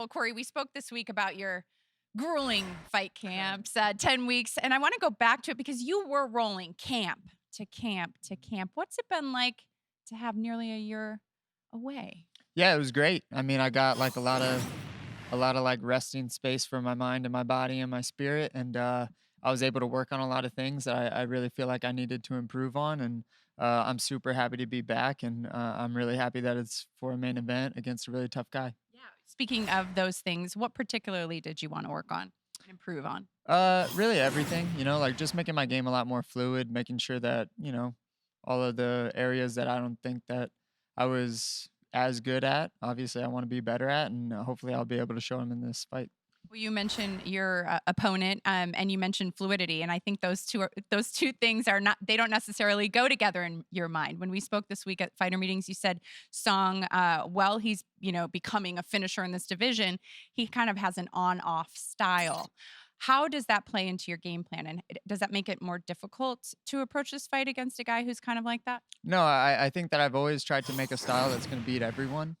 Well, Cory, we spoke this week about your grueling fight camps, 10 weeks, and I want to go back to it because you were rolling camp to camp to camp. What's it been like to have nearly a year away? Yeah, it was great. I mean, I got like a lot of like resting space for my mind and my body and my spirit, and I was able to work on a lot of things that I really feel like I needed to improve on, and I'm super happy to be back, and I'm really happy that it's for a main event against a really tough guy. Yeah. Speaking of those things, what particularly did you want to work on and improve on? Really everything, like just making my game a lot more fluid, making sure that, all of the areas that I don't think that I was as good at, obviously I want to be better at, and hopefully I'll be able to show him in this fight. Well, you mentioned your opponent, and you mentioned fluidity, and I think those two things are not they don't necessarily go together in your mind. When we spoke this week at fighter meetings, you said Song, while he's becoming a finisher in this division, he kind of has an on-off style. How does that play into your game plan, and does that make it more difficult to approach this fight against a guy who's kind of like that? No, I think that I've always tried to make a style that's gonna beat everyone.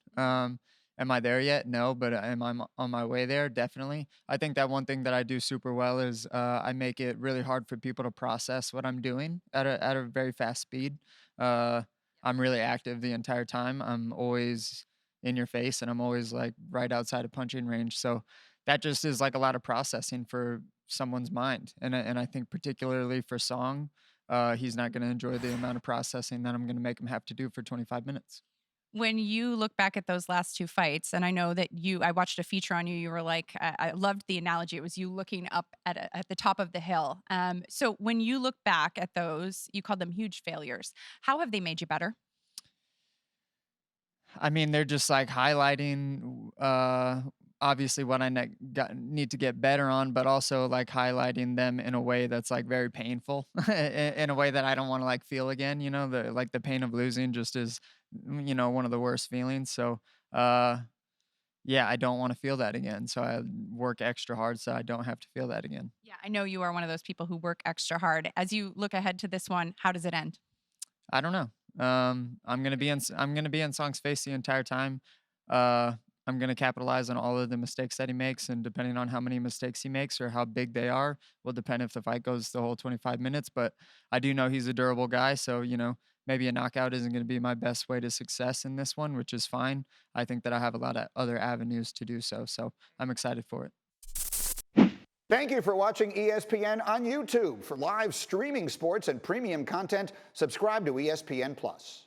Am I there yet? No, but am I on my way there? Definitely. I think that one thing that I do super well is I make it really hard for people to process what I'm doing at a very fast speed. Uh, I'm really active the entire time. I'm always in your face, and I'm always like right outside of punching range. So that just is like a lot of processing for someone's mind, and I think particularly for Song, he's not going to enjoy the amount of processing that I'm going to make him have to do for 25 minutes. When you look back at those last 2 fights, and I know that I watched a feature on you, you were like I loved the analogy, it was you looking up at the top of the hill. So when you look back at those, you called them huge failures. How have they made you better? I mean, they're just like highlighting, obviously what need to get better on, but also like highlighting them in a way that's like very painful, in a way that I don't want to like feel again. The pain of losing just is, one of the worst feelings. So, uh, yeah, I don't want to feel that again. So I work extra hard so I don't have to feel that again. Yeah, I know you are one of those people who work extra hard. As you look ahead to this one, how does it end? I don't know. I'm gonna be in Song's face the entire time. Uh, I'm gonna capitalize on all of the mistakes that he makes, and depending on how many mistakes he makes or how big they are, will depend if the fight goes the whole 25 minutes. But I do know he's a durable guy, so maybe a knockout isn't gonna be my best way to success in this one, which is fine. I think that I have a lot of other avenues to do so, so I'm excited for it. Thank you for watching ESPN on YouTube. For live streaming sports and premium content, subscribe to ESPN Plus.